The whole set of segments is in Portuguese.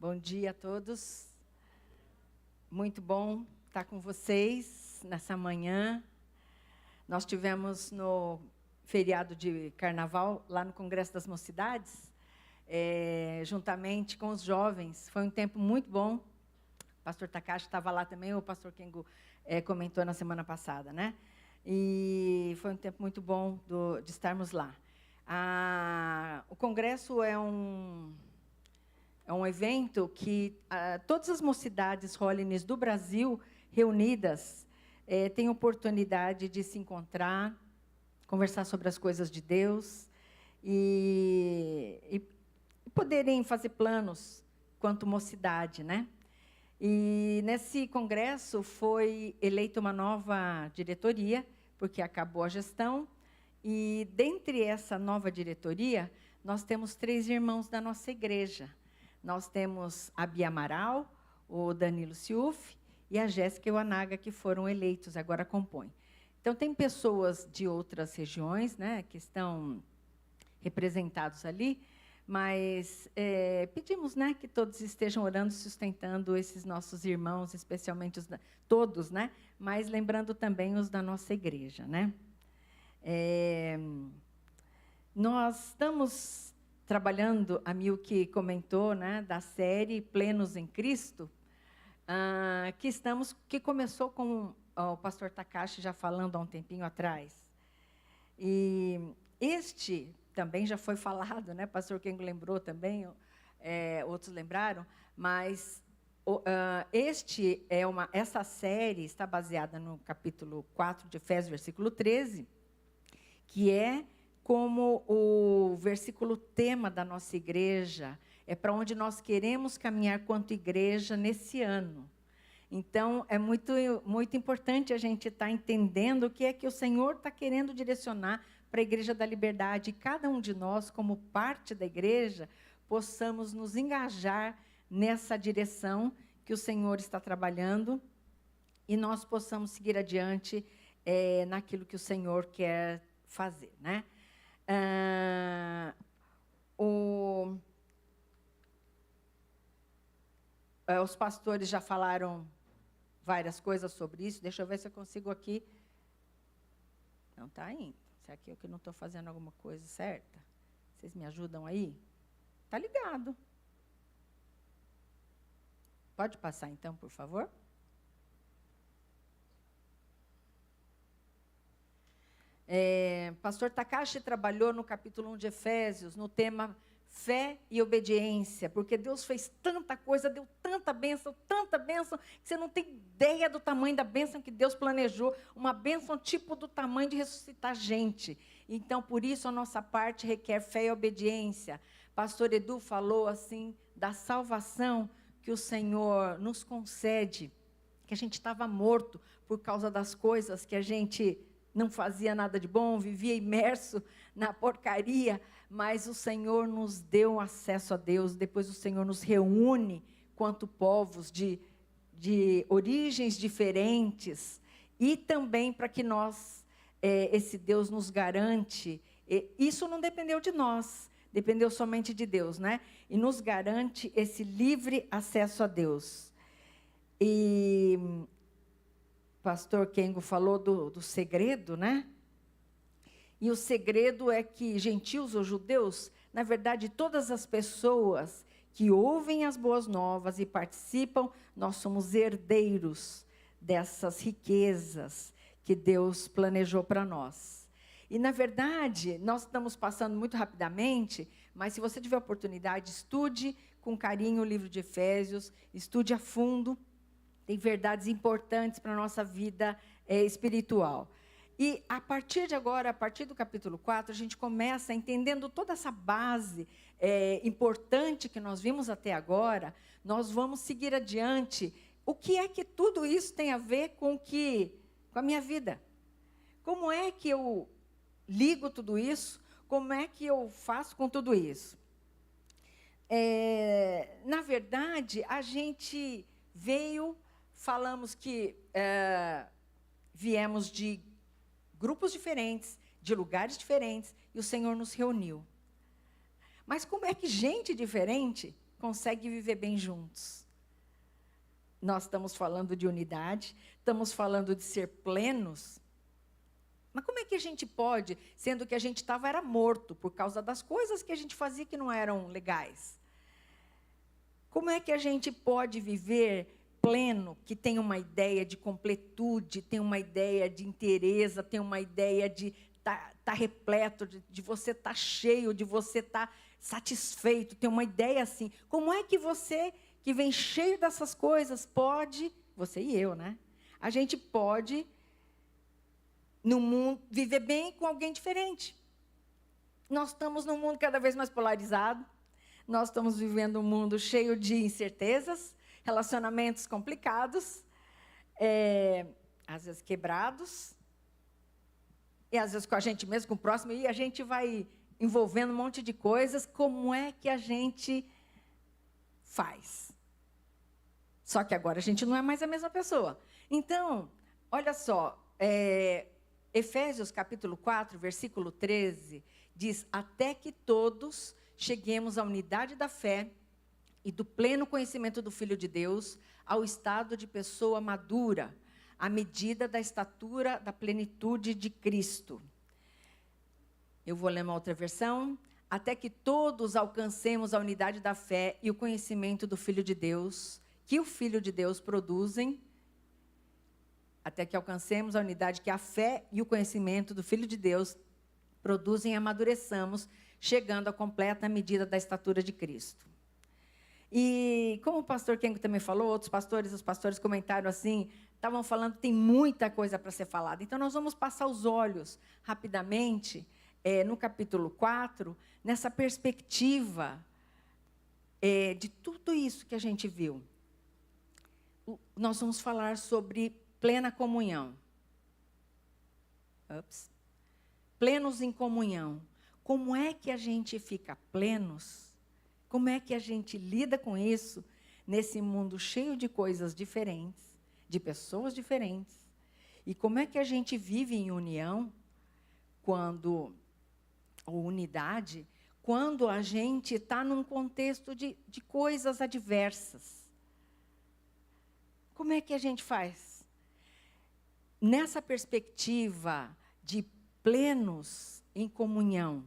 Bom dia a todos. Muito bom estar com vocês nessa manhã. Nós tivemos no feriado de carnaval, lá no Congresso das Mocidades, juntamente com os jovens. Foi um tempo muito bom. O pastor Takashi estava lá também, o pastor Kengo comentou na semana passada, né? E foi um tempo muito bom de estarmos lá. O Congresso é um evento que todas as mocidades Holiness do Brasil reunidas têm oportunidade de se encontrar, conversar sobre as coisas de Deus e poderem fazer planos quanto mocidade, né? E nesse congresso foi eleita uma nova diretoria, porque acabou a gestão, e dentre essa nova diretoria, nós temos 3 irmãos da nossa igreja. Nós temos a Bia Amaral, o Danilo Ciuf e a Jéssica e o Anaga, que foram eleitos, agora compõem. Então, tem pessoas de outras regiões, né, que estão representados ali, mas pedimos, né, que todos estejam orando, sustentando esses nossos irmãos, especialmente todos, né, mas lembrando também os da nossa igreja, né. Nós estamos trabalhando, a Milky comentou, né, da série Plenos em Cristo, que começou com o pastor Takashi já falando há um tempinho atrás. E este também já foi falado, né, pastor Kengo lembrou também, outros lembraram, mas essa série está baseada no capítulo 4 de Efésios, versículo 13, que é como o versículo tema da nossa igreja, é para onde nós queremos caminhar quanto igreja nesse ano. Então, é muito, muito importante a gente estar entendendo o que é que o Senhor está querendo direcionar para a Igreja da Liberdade. E cada um de nós, como parte da igreja, possamos nos engajar nessa direção que o Senhor está trabalhando e nós possamos seguir adiante naquilo que o Senhor quer fazer, né? Os pastores já falaram várias coisas sobre isso. Deixa eu ver se eu consigo aqui. Não está indo. Se aqui é que eu não estou fazendo alguma coisa certa. Vocês me ajudam aí? Está ligado. Pode passar, então, por favor? Pastor Takashi trabalhou no capítulo 1 de Efésios, no tema fé e obediência, porque Deus fez tanta coisa, deu tanta bênção, que você não tem ideia do tamanho da bênção que Deus planejou, uma bênção tipo do tamanho de ressuscitar gente. Então, por isso, a nossa parte requer fé e obediência. Pastor Edu falou assim, da salvação que o Senhor nos concede, que a gente estava morto por causa das coisas que a gente não fazia nada de bom, vivia imerso na porcaria, mas o Senhor nos deu acesso a Deus. Depois o Senhor nos reúne quanto povos de origens diferentes, e também para que nós, esse Deus nos garante, isso não dependeu de nós, dependeu somente de Deus, né? E nos garante esse livre acesso a Deus. E pastor Kengo falou do segredo, né? E o segredo é que gentios ou judeus, na verdade, todas as pessoas que ouvem as boas novas e participam, nós somos herdeiros dessas riquezas que Deus planejou para nós. E, na verdade, nós estamos passando muito rapidamente, mas se você tiver oportunidade, estude com carinho o livro de Efésios, estude a fundo. Tem verdades importantes para a nossa vida espiritual. E, a partir de agora, a partir do capítulo 4, a gente começa entendendo toda essa base importante que nós vimos até agora, nós vamos seguir adiante. O que é que tudo isso tem a ver com a minha vida? Como é que eu ligo tudo isso? Como é que eu faço com tudo isso? Na verdade, a gente falamos que viemos de grupos diferentes, de lugares diferentes, e o Senhor nos reuniu. Mas como é que gente diferente consegue viver bem juntos. Nós estamos falando de unidade, estamos falando de ser plenos. Mas como é que a gente pode, sendo que a gente era morto por causa das coisas que a gente fazia que não eram legais? Como é que a gente pode viver pleno, que tem uma ideia de completude, tem uma ideia de inteireza, tem uma ideia de estar repleto, de você estar cheio, de você estar satisfeito, tem uma ideia assim. Como é que você, que vem cheio dessas coisas, pode, você e eu, né? A gente pode, no mundo, viver bem com alguém diferente. Nós estamos num mundo cada vez mais polarizado, nós estamos vivendo um mundo cheio de incertezas, relacionamentos complicados, às vezes quebrados, e às vezes com a gente mesmo, com o próximo, e a gente vai envolvendo um monte de coisas. Como é que a gente faz? Só que agora a gente não é mais a mesma pessoa. Então, olha só, Efésios capítulo 4, versículo 13, diz: até que todos cheguemos à unidade da fé e do pleno conhecimento do Filho de Deus, ao estado de pessoa madura, à medida da estatura da plenitude de Cristo. Eu vou ler uma outra versão. Até que todos alcancemos a unidade da fé e o conhecimento do Filho de Deus, que o Filho de Deus produzem, até que alcancemos a unidade que a fé e o conhecimento do Filho de Deus produzem e amadureçamos, chegando à completa medida da estatura de Cristo. E como o pastor Kengo também falou, outros pastores, os pastores comentaram assim, estavam falando, tem muita coisa para ser falada. Então, nós vamos passar os olhos rapidamente, no capítulo 4, nessa perspectiva de tudo isso que a gente viu. Nós vamos falar sobre plena comunhão. Plenos em comunhão. Como é que a gente fica plenos? Como é que a gente lida com isso nesse mundo cheio de coisas diferentes, de pessoas diferentes? E como é que a gente vive em união, ou unidade, quando a gente está num contexto de coisas adversas? Como é que a gente faz? Nessa perspectiva de plenos em comunhão,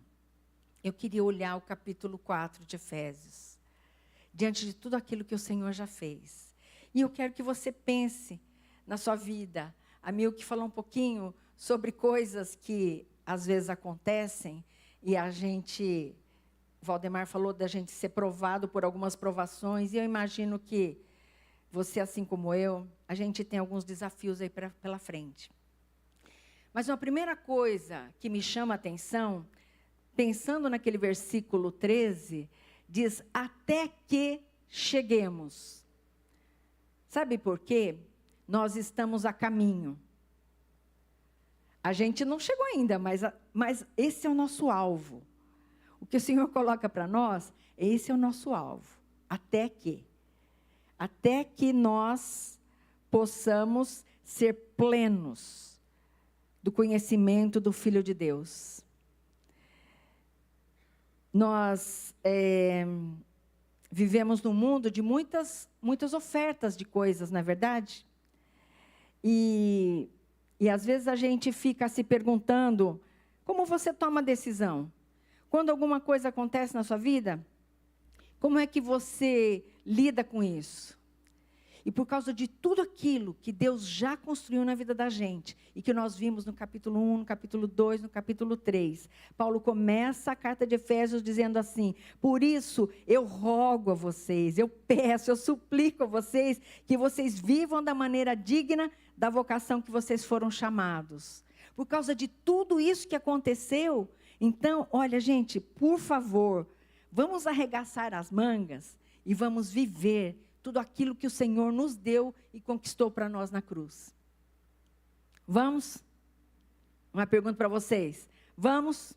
eu queria olhar o capítulo 4 de Efésios, diante de tudo aquilo que o Senhor já fez. E eu quero que você pense na sua vida. A Milky falou um pouquinho sobre coisas que às vezes acontecem, e Valdemar falou da gente ser provado por algumas provações, e eu imagino que você, assim como eu, a gente tem alguns desafios aí pela frente. Mas uma primeira coisa que me chama a atenção, pensando naquele versículo 13, diz, até que cheguemos. Sabe por quê? Nós estamos a caminho. A gente não chegou ainda, mas esse é o nosso alvo. O que o Senhor coloca para nós, esse é o nosso alvo. Até que nós possamos ser plenos do conhecimento do Filho de Deus. Nós vivemos num mundo de muitas ofertas de coisas, não é verdade? E às vezes a gente fica se perguntando, como você toma decisão? Quando alguma coisa acontece na sua vida, como é que você lida com isso? E por causa de tudo aquilo que Deus já construiu na vida da gente, e que nós vimos no capítulo 1, no capítulo 2, no capítulo 3, Paulo começa a carta de Efésios dizendo assim, por isso eu rogo a vocês, eu peço, eu suplico a vocês, que vocês vivam da maneira digna da vocação que vocês foram chamados. Por causa de tudo isso que aconteceu, então, olha gente, por favor, vamos arregaçar as mangas e vamos viver tudo aquilo que o Senhor nos deu e conquistou para nós na cruz. Vamos? Uma pergunta para vocês. Vamos?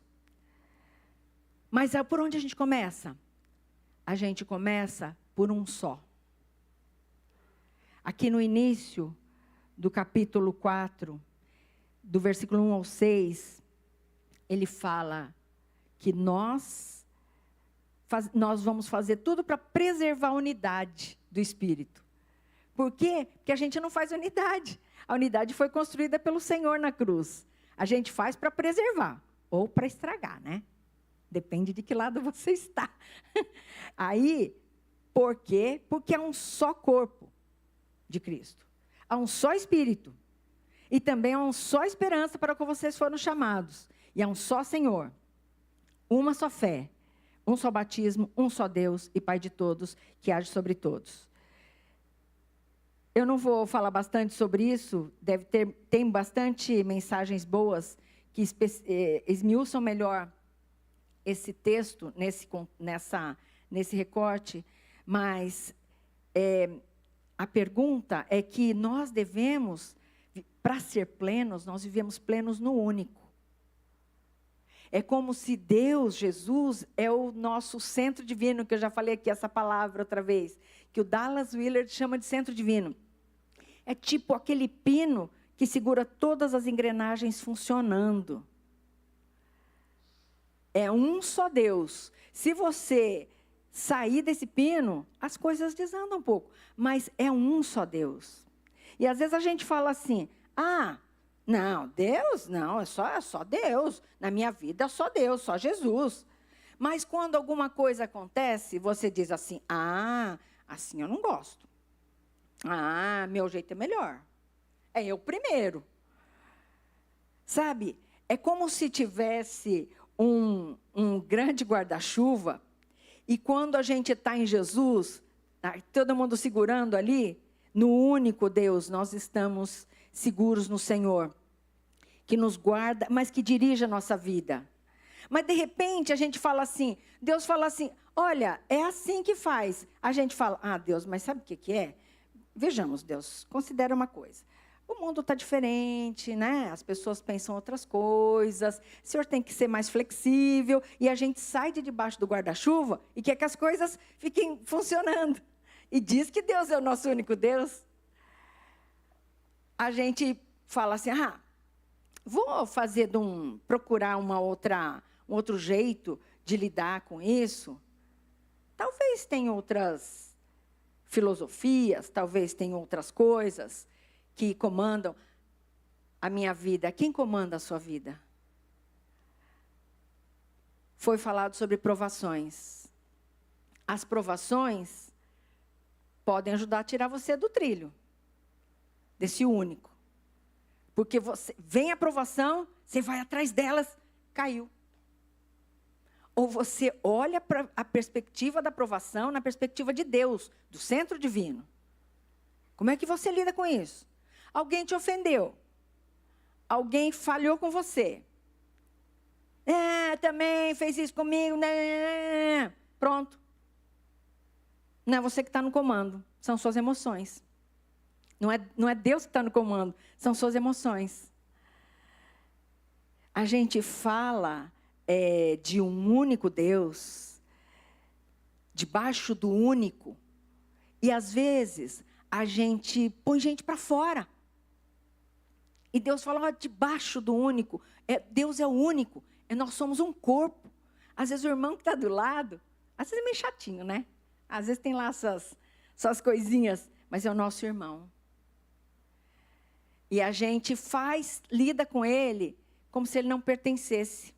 Mas por onde a gente começa? A gente começa por um só. Aqui no início do capítulo 4, do versículo 1 ao 6, ele fala que nós nós vamos fazer tudo para preservar a unidade do Espírito. Por quê? Porque a gente não faz unidade. A unidade foi construída pelo Senhor na cruz. A gente faz para preservar ou para estragar, né? Depende de que lado você está. Aí, por quê? Porque há um só corpo de Cristo. Há um só Espírito. E também há uma só esperança para o que vocês foram chamados. E há um só Senhor. Uma só fé. Um só batismo, um só Deus e Pai de todos, que age sobre todos. Eu não vou falar bastante sobre isso. Tem bastante mensagens boas que esmiuçam melhor esse texto, nesse recorte. Mas a pergunta é que nós devemos, para ser plenos, nós vivemos plenos no único. É como se Deus, Jesus, é o nosso centro divino, que eu já falei aqui essa palavra outra vez, que o Dallas Willard chama de centro divino. É tipo aquele pino que segura todas as engrenagens funcionando. É um só Deus. Se você sair desse pino, as coisas desandam um pouco. Mas é um só Deus. E às vezes a gente fala assim, não, Deus, não, é só Deus. Na minha vida é só Deus, só Jesus. Mas quando alguma coisa acontece, você diz assim, assim eu não gosto. Meu jeito é melhor. É eu primeiro. Sabe, é como se tivesse um grande guarda-chuva, e quando a gente está em Jesus, todo mundo segurando ali, no único Deus, nós estamos seguros no Senhor, que nos guarda, mas que dirige a nossa vida. Mas de repente a gente fala assim, Deus fala assim, olha, é assim que faz. A gente fala, Deus, mas sabe o que é? Vejamos, Deus, considera uma coisa. O mundo está diferente, né? As pessoas pensam outras coisas. O Senhor tem que ser mais flexível. E a gente sai de debaixo do guarda-chuva e quer que as coisas fiquem funcionando. E diz que Deus é o nosso único Deus. A gente fala assim, vou procurar um outro jeito de lidar com isso. Talvez tenha outras filosofias, talvez tenha outras coisas que comandam a minha vida. Quem comanda a sua vida? Foi falado sobre provações. As provações podem ajudar a tirar você do trilho, desse único. Porque vem a provação, você vai atrás delas, caiu. Ou você olha para a perspectiva da provação, na perspectiva de Deus, do centro divino. Como é que você lida com isso? Alguém te ofendeu. Alguém falhou com você. Também fez isso comigo. Pronto. Não é você que está no comando, são suas emoções. Não é Deus que está no comando, são suas emoções. A gente fala de um único Deus, debaixo do único, e às vezes a gente põe gente para fora. E Deus fala, debaixo do único, Deus é o único, nós somos um corpo. Às vezes o irmão que está do lado, às vezes é meio chatinho, né? Às vezes tem lá suas coisinhas, mas é o nosso irmão. E a gente lida com ele como se ele não pertencesse.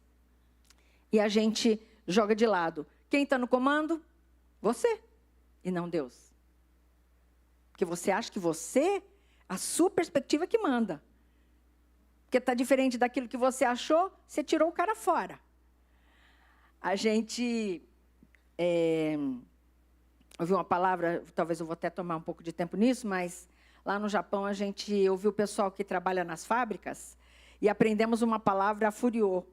E a gente joga de lado. Quem está no comando? Você, e não Deus. Porque você acha que a sua perspectiva que manda. Porque está diferente daquilo que você achou, você tirou o cara fora. A gente ouviu uma palavra, talvez eu vou até tomar um pouco de tempo nisso, mas lá no Japão a gente ouviu o pessoal que trabalha nas fábricas e aprendemos uma palavra furiô.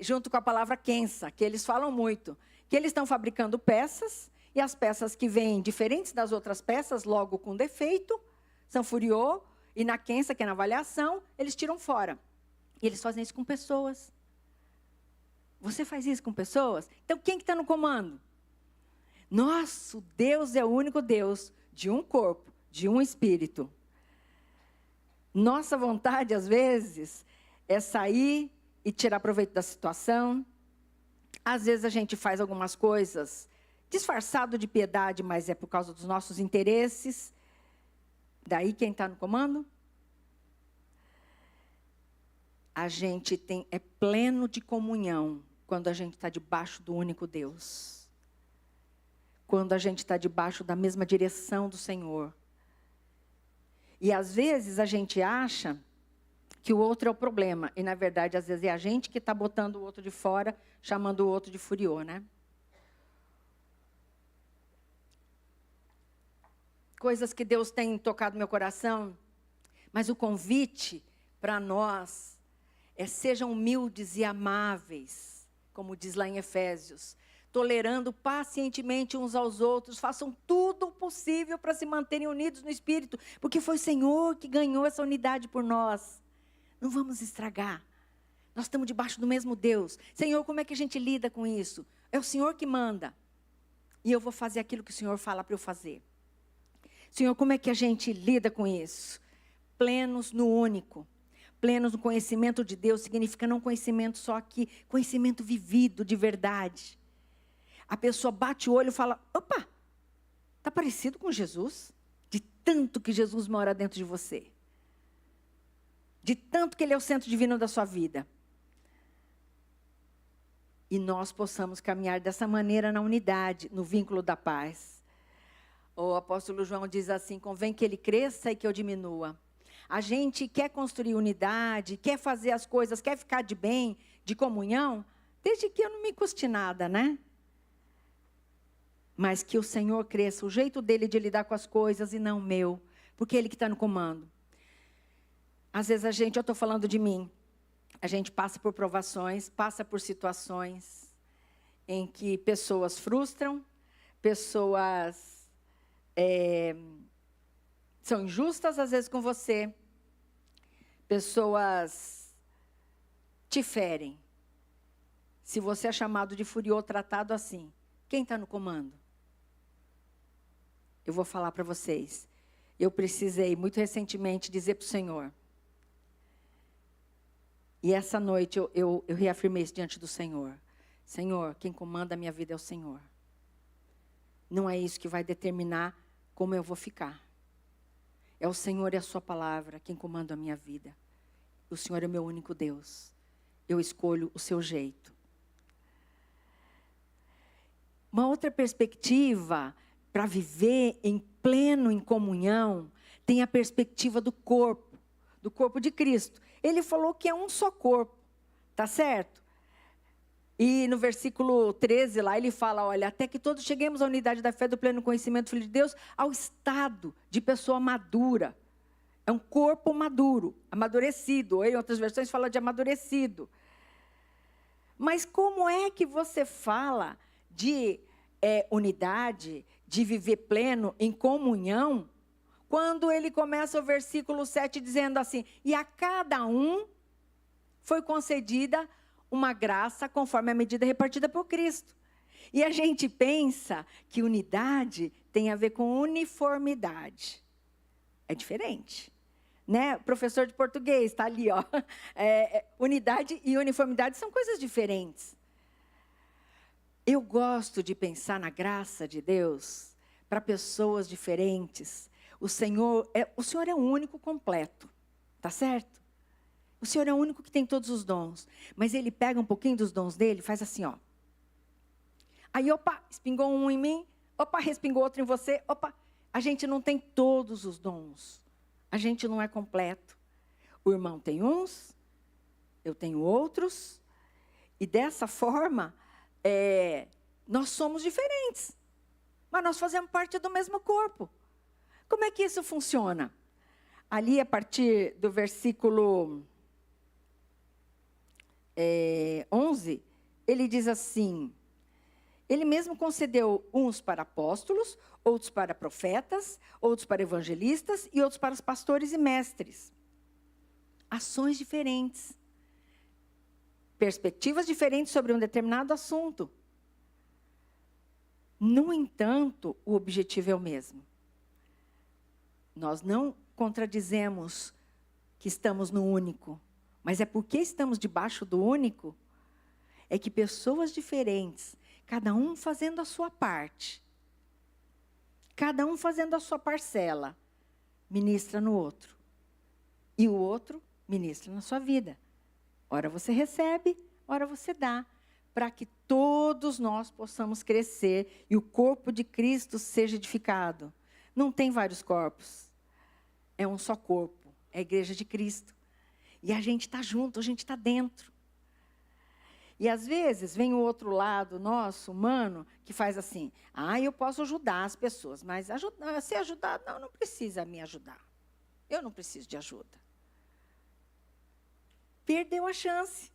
Junto com a palavra kensa, que eles falam muito. Que eles estão fabricando peças, e as peças que vêm diferentes das outras peças, logo com defeito, são furiô, e na kensa, que é na avaliação, eles tiram fora. E eles fazem isso com pessoas. Você faz isso com pessoas? Então, quem que está no comando? Nosso Deus é o único Deus de um corpo, de um espírito. Nossa vontade, às vezes, é sair e tirar proveito da situação. Às vezes a gente faz algumas coisas disfarçado de piedade, mas é por causa dos nossos interesses. Daí quem está no comando? A gente é pleno de comunhão quando a gente está debaixo do único Deus. Quando a gente está debaixo da mesma direção do Senhor. E às vezes a gente acha que o outro é o problema. E na verdade, às vezes é a gente que está botando o outro de fora, chamando o outro de furiô, né? Coisas que Deus tem tocado no meu coração. Mas o convite para nós sejam humildes e amáveis, como diz lá em Efésios, tolerando pacientemente uns aos outros, façam tudo o possível para se manterem unidos no Espírito, porque foi o Senhor que ganhou essa unidade por nós. Não vamos estragar. Nós estamos debaixo do mesmo Deus. Senhor, como é que a gente lida com isso? É o Senhor que manda. E eu vou fazer aquilo que o Senhor fala para eu fazer. Senhor, como é que a gente lida com isso? Plenos no único. Plenos no conhecimento de Deus significa não conhecimento só aqui, conhecimento vivido de verdade. A pessoa bate o olho e fala, opa, está parecido com Jesus? De tanto que Jesus mora dentro de você. De tanto que Ele é o centro divino da sua vida. E nós possamos caminhar dessa maneira na unidade, no vínculo da paz. O apóstolo João diz assim, convém que ele cresça e que eu diminua. A gente quer construir unidade, quer fazer as coisas, quer ficar de bem, de comunhão, desde que eu não me custe nada, né? Mas que o Senhor cresça, o jeito dele de lidar com as coisas e não o meu, porque Ele que está no comando. Às vezes eu estou falando de mim, a gente passa por provações, passa por situações em que pessoas frustram, pessoas são injustas às vezes com você, pessoas te ferem. Se você é chamado de furiô, tratado assim, quem está no comando? Eu vou falar para vocês. Eu precisei, muito recentemente, dizer para o Senhor. E essa noite eu reafirmei isso diante do Senhor. Senhor, quem comanda a minha vida é o Senhor. Não é isso que vai determinar como eu vou ficar. É o Senhor e a sua palavra quem comanda a minha vida. O Senhor é o meu único Deus. Eu escolho o seu jeito. Uma outra perspectiva para viver em pleno em comunhão, tem a perspectiva do corpo de Cristo. Ele falou que é um só corpo, tá certo? E no versículo 13 lá ele fala, olha, até que todos cheguemos à unidade da fé do pleno conhecimento do Filho de Deus, ao estado de pessoa madura. É um corpo maduro, amadurecido. Ou em outras versões fala de amadurecido. Mas como é que você fala de unidade, de viver pleno em comunhão, quando ele começa o versículo 7 dizendo assim, e a cada um foi concedida uma graça conforme a medida repartida por Cristo. E a gente pensa que unidade tem a ver com uniformidade. É diferente. Né? Professor de português, está ali, ó. Unidade e uniformidade são coisas diferentes. Eu gosto de pensar na graça de Deus para pessoas diferentes. O Senhor é o único completo, tá certo? O Senhor é o único que tem todos os dons. Mas Ele pega um pouquinho dos dons dele e faz assim, ó. Aí, opa, espingou um em mim. Opa, respingou outro em você. Opa, a gente não tem todos os dons. A gente não é completo. O irmão tem uns, eu tenho outros. E dessa forma, nós somos diferentes. Mas nós fazemos parte do mesmo corpo. Como é que isso funciona? Ali, a partir do versículo 11, ele diz assim, ele mesmo concedeu uns para apóstolos, outros para profetas, outros para evangelistas e outros para os pastores e mestres. Ações diferentes. Perspectivas diferentes sobre um determinado assunto. No entanto, o objetivo é o mesmo. Nós não contradizemos que estamos no único, mas é porque estamos debaixo do único, é que pessoas diferentes, cada um fazendo a sua parte, cada um fazendo a sua parcela, ministra no outro. E o outro ministra na sua vida. Ora você recebe, ora você dá, para que todos nós possamos crescer e o corpo de Cristo seja edificado. Não tem vários corpos, é um só corpo, é a igreja de Cristo. E a gente está junto, a gente está dentro. E às vezes vem o outro lado nosso, humano, que faz assim, eu posso ajudar as pessoas, mas ser ajudado, não precisa me ajudar. Eu não preciso de ajuda. Perdeu a chance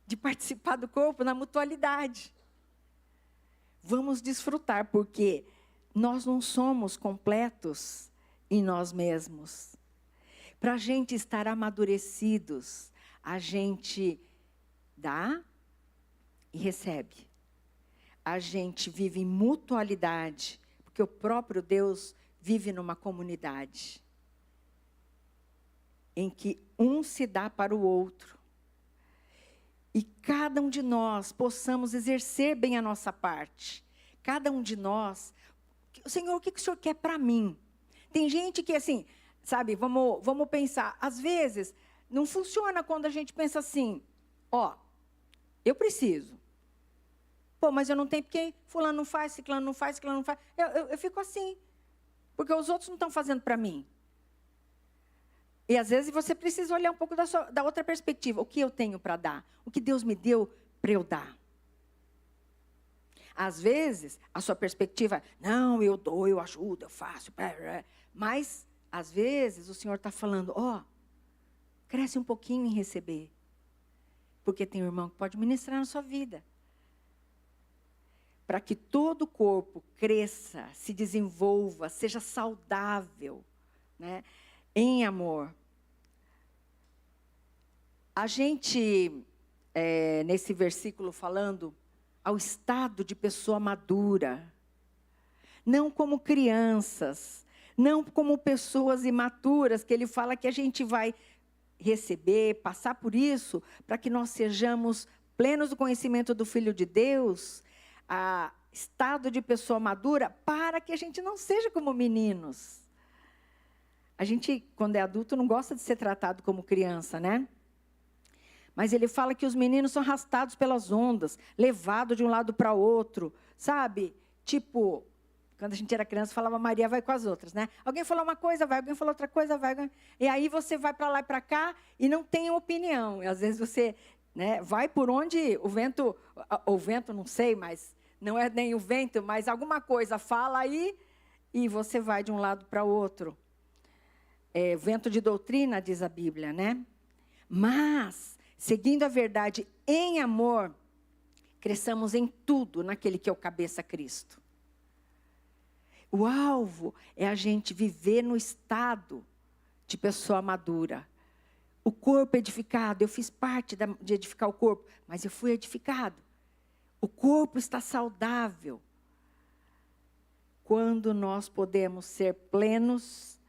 de participar do corpo na mutualidade. Vamos desfrutar, porque nós não somos completos em nós mesmos. Para a gente estar amadurecidos, a gente dá e recebe. A gente vive em mutualidade, porque o próprio Deus vive numa comunidade, em que um se dá para o outro. E cada um de nós possamos exercer bem a nossa parte. Cada um de nós, Senhor, o que o Senhor quer para mim? Tem gente que assim, sabe, vamos pensar, às vezes, não funciona quando a gente pensa assim, eu preciso. Mas eu não tenho porque fulano não faz, ciclano não faz, ciclano não faz. Eu fico assim, porque os outros não estão fazendo para mim. E às vezes você precisa olhar um pouco da outra perspectiva. O que eu tenho para dar? O que Deus me deu para eu dar? Às vezes, a sua perspectiva é, não, eu dou, eu ajudo, eu faço. Mas, às vezes, o Senhor está falando, cresce um pouquinho em receber. Porque tem um irmão que pode ministrar na sua vida. Para que todo o corpo cresça, se desenvolva, seja saudável, né? Em amor. A gente, nesse versículo falando, ao estado de pessoa madura, não como crianças, não como pessoas imaturas, que ele fala que a gente vai receber, passar por isso, para que nós sejamos plenos do conhecimento do Filho de Deus, estado de pessoa madura, para que a gente não seja como meninos. A gente, quando é adulto, não gosta de ser tratado como criança, né? Mas ele fala que os meninos são arrastados pelas ondas, levados de um lado para o outro, sabe? Tipo, quando a gente era criança, falava Maria vai com as outras, né? Alguém falou uma coisa, vai. Alguém falou outra coisa, vai. E aí você vai para lá e para cá e não tem opinião. E às vezes você, né, vai por onde o vento, não sei, mas não é nem o vento, mas alguma coisa fala aí e você vai de um lado para o outro. Vento de doutrina, diz a Bíblia, né? Mas, seguindo a verdade em amor, cresçamos em tudo naquele que é o cabeça Cristo. O alvo é a gente viver no estado de pessoa madura. O corpo edificado, eu fiz parte de edificar o corpo, mas eu fui edificado. O corpo está saudável. Quando nós podemos ser plenos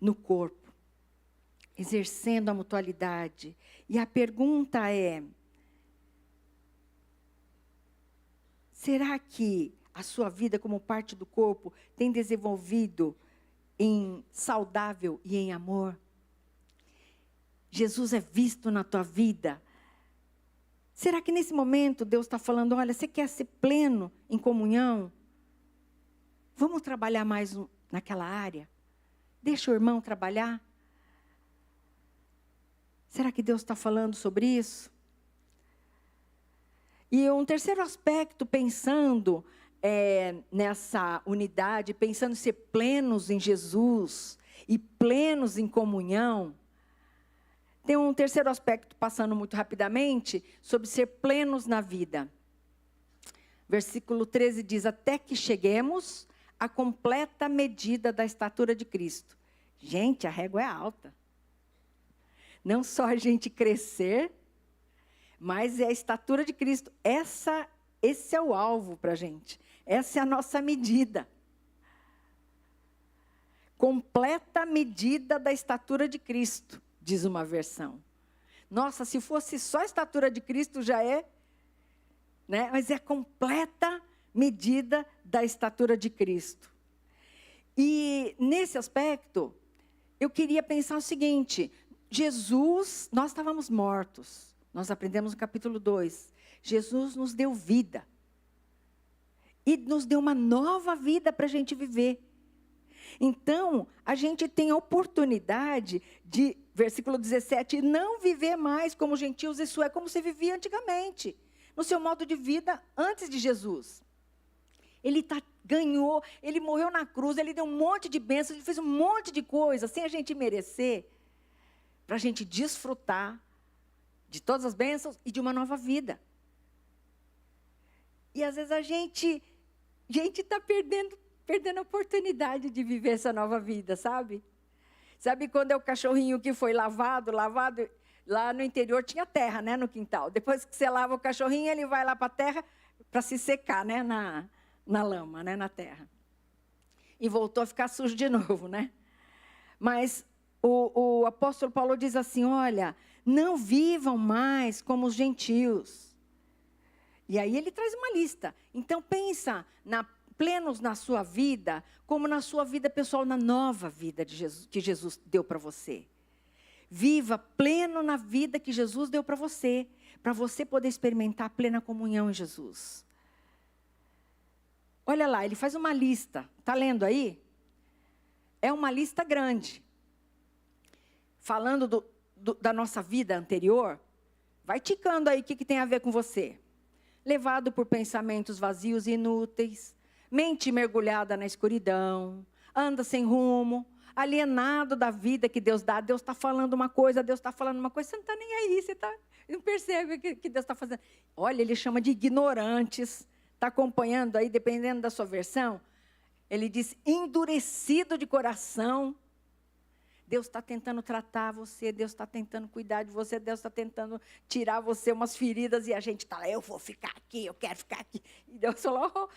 no corpo, exercendo a mutualidade. E a pergunta é, será que a sua vida como parte do corpo tem desenvolvido em saudável e em amor? Jesus é visto na tua vida? Será que nesse momento Deus está falando, olha, você quer ser pleno em comunhão? Vamos trabalhar mais naquela área? Deixa o irmão trabalhar. Será que Deus está falando sobre isso? E um terceiro aspecto, pensando nessa unidade, pensando em ser plenos em Jesus e plenos em comunhão, tem um terceiro aspecto, passando muito rapidamente, sobre ser plenos na vida. Versículo 13 diz, até que cheguemos a completa medida da estatura de Cristo. Gente, a régua é alta. Não só a gente crescer, mas é a estatura de Cristo. Esse é o alvo para a gente. Essa é a nossa medida. Completa medida da estatura de Cristo, diz uma versão. Nossa, se fosse só a estatura de Cristo já é, né? Mas é a completa medida da estatura de Cristo. E nesse aspecto, eu queria pensar o seguinte: Jesus, nós estávamos mortos. Nós aprendemos no capítulo 2. Jesus nos deu vida. E nos deu uma nova vida para a gente viver. Então, a gente tem a oportunidade de, versículo 17, não viver mais como gentios, isso é como se vivia antigamente, no seu modo de vida antes de Jesus. Ele ganhou, ele morreu na cruz, ele deu um monte de bênçãos, ele fez um monte de coisas, sem a gente merecer, para a gente desfrutar de todas as bênçãos e de uma nova vida. E às vezes a gente está perdendo a oportunidade de viver essa nova vida, sabe? Sabe quando é o cachorrinho que foi lavado, lá no interior tinha terra, né, no quintal. Depois que você lava o cachorrinho, ele vai lá para a terra para se secar, né, na lama, né, na terra. E voltou a ficar sujo de novo, né? Mas o apóstolo Paulo diz assim, olha, não vivam mais como os gentios. E aí ele traz uma lista. Então pensa plenos na sua vida, como na sua vida pessoal, na nova vida de Jesus, que Jesus deu para você. Viva pleno na vida que Jesus deu para você poder experimentar a plena comunhão em Jesus. Olha lá, ele faz uma lista. Está lendo aí? É uma lista grande. Falando da nossa vida anterior, vai ticando aí o que tem a ver com você. Levado por pensamentos vazios e inúteis, mente mergulhada na escuridão, anda sem rumo, alienado da vida que Deus dá. Deus está falando uma coisa, Deus está falando uma coisa, você não está nem aí, você não percebe o que Deus está fazendo. Olha, ele chama de ignorantes, está acompanhando aí, dependendo da sua versão, ele diz endurecido de coração. Deus está tentando tratar você, Deus está tentando cuidar de você, Deus está tentando tirar você umas feridas e a gente está lá, eu vou ficar aqui, eu quero ficar aqui. E Deus falou,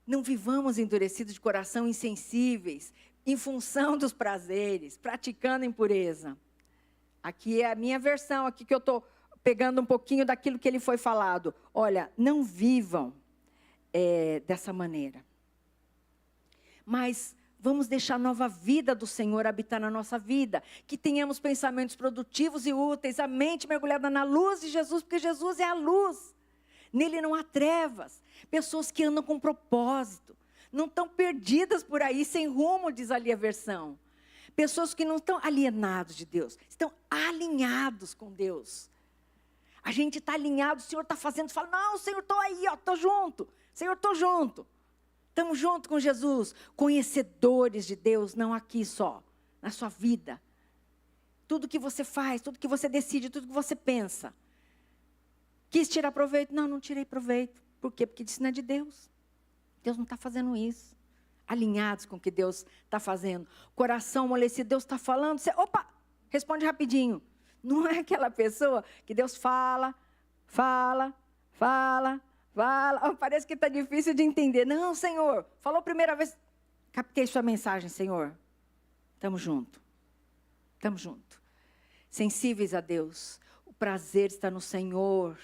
não vivamos endurecidos de coração, insensíveis, em função dos prazeres, praticando impureza. Aqui é a minha versão, aqui que eu estou pegando um pouquinho daquilo que ele foi falado. Olha, não vivam dessa maneira. Mas vamos deixar a nova vida do Senhor habitar na nossa vida. Que tenhamos pensamentos produtivos e úteis, a mente mergulhada na luz de Jesus, porque Jesus é a luz. Nele não há trevas. Pessoas que andam com propósito. Não estão perdidas por aí, sem rumo, diz ali a versão. Pessoas que não estão alienados de Deus. Estão alinhados com Deus. A gente está alinhado, o Senhor está fazendo, fala, não, Senhor, estou aí, estou junto. Senhor, estou junto. Estamos juntos com Jesus, conhecedores de Deus, não aqui só, na sua vida. Tudo que você faz, tudo que você decide, tudo que você pensa. Quis tirar proveito? Não tirei proveito. Por quê? Porque isso não é de Deus. Deus não está fazendo isso. Alinhados com o que Deus está fazendo. Coração amolecido, Deus está falando. Você, responde rapidinho. Não é aquela pessoa que Deus fala. Parece que está difícil de entender. Não, Senhor, falou a primeira vez. Captei sua mensagem, Senhor. Estamos juntos. Estamos juntos. Sensíveis a Deus. O prazer está no Senhor.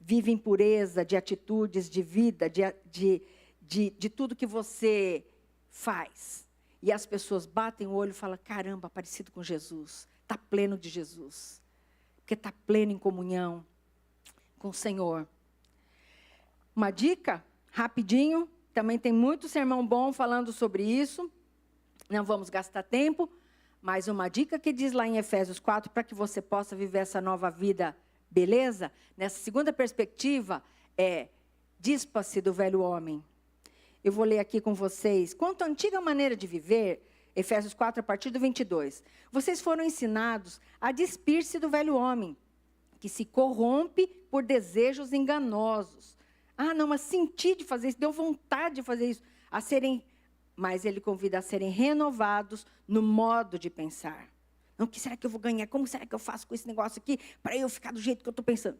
Vive em pureza de atitudes, de vida, de tudo que você faz. E as pessoas batem o olho e falam, caramba, parecido com Jesus. Está pleno de Jesus. Porque está pleno em comunhão com o Senhor. Uma dica, rapidinho, também tem muito sermão bom falando sobre isso. Não vamos gastar tempo, mas uma dica que diz lá em Efésios 4, para que você possa viver essa nova vida, beleza? Nessa segunda perspectiva, dispa-se do velho homem. Eu vou ler aqui com vocês. Quanto à antiga maneira de viver, Efésios 4, a partir do 22. Vocês foram ensinados a despir-se do velho homem, que se corrompe por desejos enganosos. Não, mas senti de fazer isso, deu vontade de fazer isso. Mas ele convida a serem renovados no modo de pensar. Não, o que será que eu vou ganhar? Como será que eu faço com esse negócio aqui para eu ficar do jeito que eu estou pensando?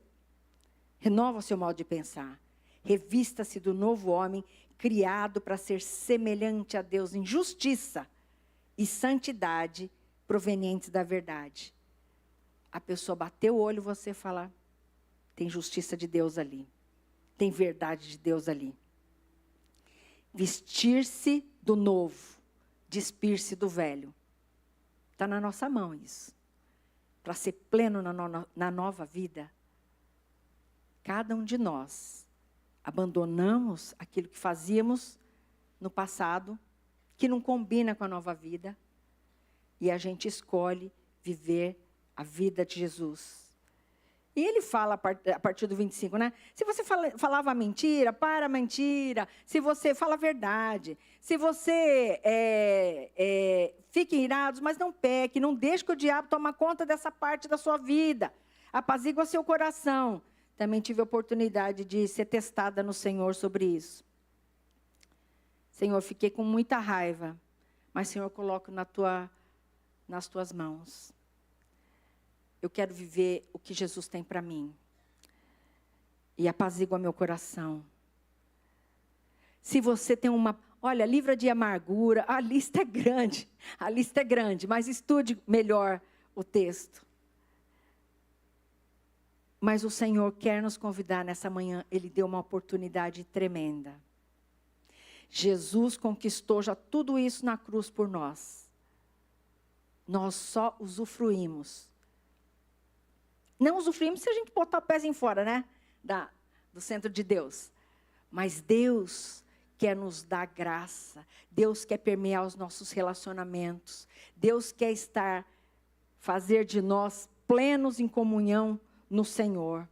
Renova o seu modo de pensar. Revista-se do novo homem, criado para ser semelhante a Deus em justiça e santidade provenientes da verdade. a pessoa bater o olho e você falar, tem justiça de Deus ali. Tem verdade de Deus ali. Vestir-se do novo, despir-se do velho. Está na nossa mão isso. Para ser pleno na nova vida, cada um de nós abandonamos aquilo que fazíamos no passado, que não combina com a nova vida, e a gente escolhe viver a vida de Jesus. E ele fala a partir do 25, né? Se você falava mentira, para a mentira. Se você fala a verdade. Se você fique irados, mas não peque. Não deixe que o diabo tome conta dessa parte da sua vida. Apazigua seu coração. Também tive a oportunidade de ser testada no Senhor sobre isso. Senhor, fiquei com muita raiva. Mas, Senhor, eu coloco nas tuas mãos. Eu quero viver o que Jesus tem para mim. E apazigua meu coração. Se você tem olha, livra de amargura, a lista é grande. A lista é grande, mas estude melhor o texto. Mas o Senhor quer nos convidar nessa manhã. Ele deu uma oportunidade tremenda. Jesus conquistou já tudo isso na cruz por nós. Nós só usufruímos. Não usufruímos se a gente botar o pezinho fora, né? Do centro de Deus. Mas Deus quer nos dar graça. Deus quer permear os nossos relacionamentos. Deus quer fazer de nós plenos em comunhão no Senhor.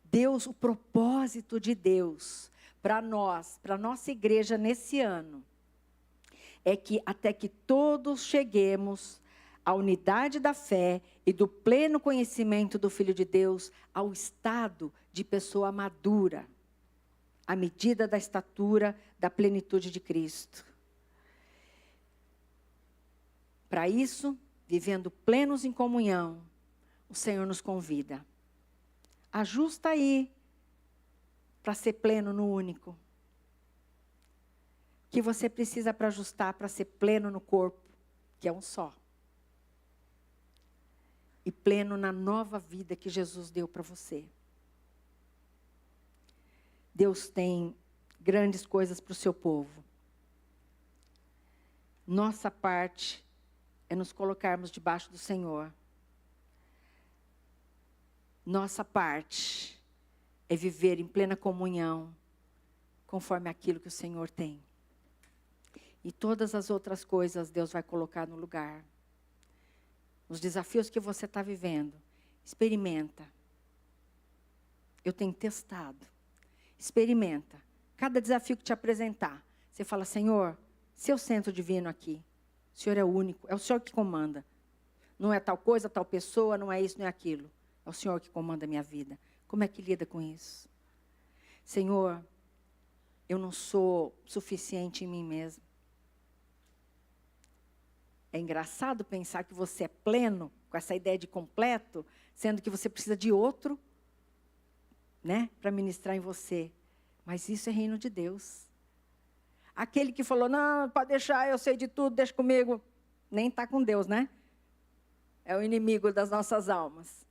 Deus, o propósito de Deus para nós, para a nossa igreja nesse ano, é que até que todos cheguemos à unidade da fé e do pleno conhecimento do Filho de Deus, ao estado de pessoa madura, à medida da estatura da plenitude de Cristo. Para isso, vivendo plenos em comunhão, o Senhor nos convida. Ajusta aí, para ser pleno no único. O que você precisa para ajustar, para ser pleno no corpo, que é um só. E pleno na nova vida que Jesus deu para você. Deus tem grandes coisas para o seu povo. Nossa parte é nos colocarmos debaixo do Senhor. Nossa parte é viver em plena comunhão, conforme aquilo que o Senhor tem. E todas as outras coisas Deus vai colocar no lugar. Os desafios que você está vivendo, experimenta. Eu tenho testado. Experimenta. Cada desafio que te apresentar, você fala, Senhor, seu centro divino aqui, o Senhor é o único, é o Senhor que comanda. Não é tal coisa, tal pessoa, não é isso, não é aquilo. É o Senhor que comanda a minha vida. Como é que lida com isso? Senhor, eu não sou suficiente em mim mesmo. É engraçado pensar que você é pleno, com essa ideia de completo, sendo que você precisa de outro, né, para ministrar em você. Mas isso é reino de Deus. Aquele que falou, não, pode deixar, eu sei de tudo, deixa comigo. Nem está com Deus, né? É o inimigo das nossas almas.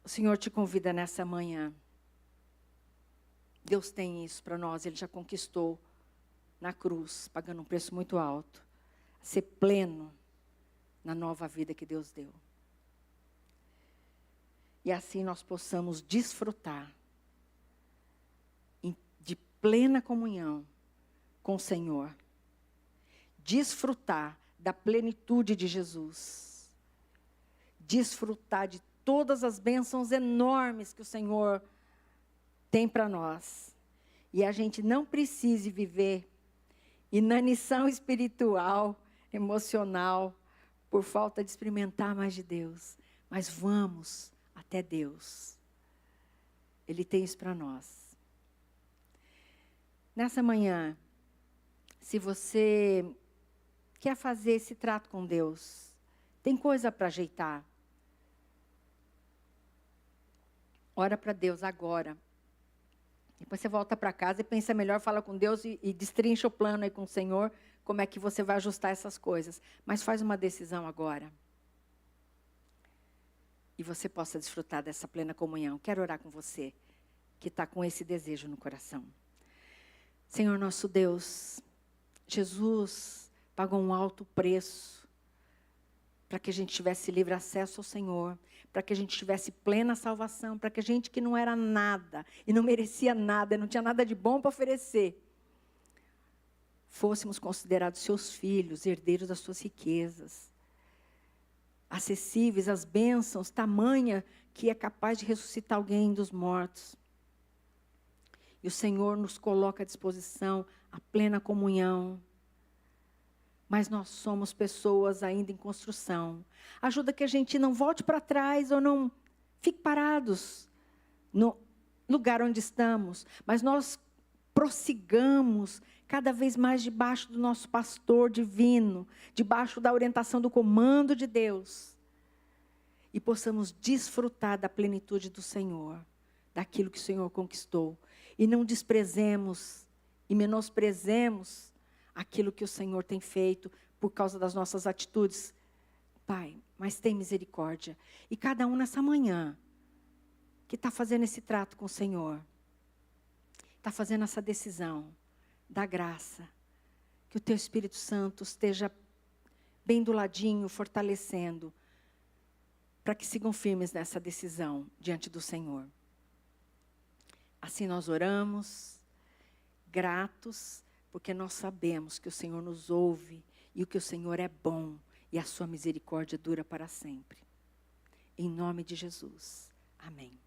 O Senhor te convida nessa manhã. Deus tem isso para nós, Ele já conquistou na cruz, pagando um preço muito alto. Ser pleno na nova vida que Deus deu. E assim nós possamos desfrutar de plena comunhão com o Senhor. Desfrutar da plenitude de Jesus. Desfrutar de todas as bênçãos enormes que o Senhor tem para nós. E a gente não precise viver inanição espiritual, emocional, por falta de experimentar mais de Deus. Mas vamos até Deus. Ele tem isso para nós. Nessa manhã, se você quer fazer esse trato com Deus, tem coisa para ajeitar. Ora para Deus agora. Depois você volta para casa e pensa melhor, fala com Deus e destrincha o plano aí com o Senhor, como é que você vai ajustar essas coisas. Mas faz uma decisão agora. e você possa desfrutar dessa plena comunhão. Quero orar com você, que está com esse desejo no coração. Senhor nosso Deus, Jesus pagou um alto preço para que a gente tivesse livre acesso ao Senhor, para que a gente tivesse plena salvação, para que a gente que não era nada, e não merecia nada, não tinha nada de bom para oferecer, fôssemos considerados seus filhos, herdeiros das suas riquezas, acessíveis às bênçãos, tamanha que é capaz de ressuscitar alguém dos mortos. E o Senhor nos coloca à disposição a plena comunhão. Mas nós somos pessoas ainda em construção. Ajuda que a gente não volte para trás ou não fique parados no lugar onde estamos. Mas nós prossigamos cada vez mais debaixo do nosso pastor divino, debaixo da orientação do comando de Deus. E possamos desfrutar da plenitude do Senhor, daquilo que o Senhor conquistou. E não desprezemos e menosprezemos aquilo que o Senhor tem feito por causa das nossas atitudes. Pai, mas tem misericórdia. E cada um nessa manhã que está fazendo esse trato com o Senhor, está fazendo essa decisão da graça, que o Teu Espírito Santo esteja bem do ladinho, fortalecendo, para que sigam firmes nessa decisão diante do Senhor. Assim nós oramos, gratos, porque nós sabemos que o Senhor nos ouve e o que o Senhor é bom e a sua misericórdia dura para sempre. Em nome de Jesus. Amém.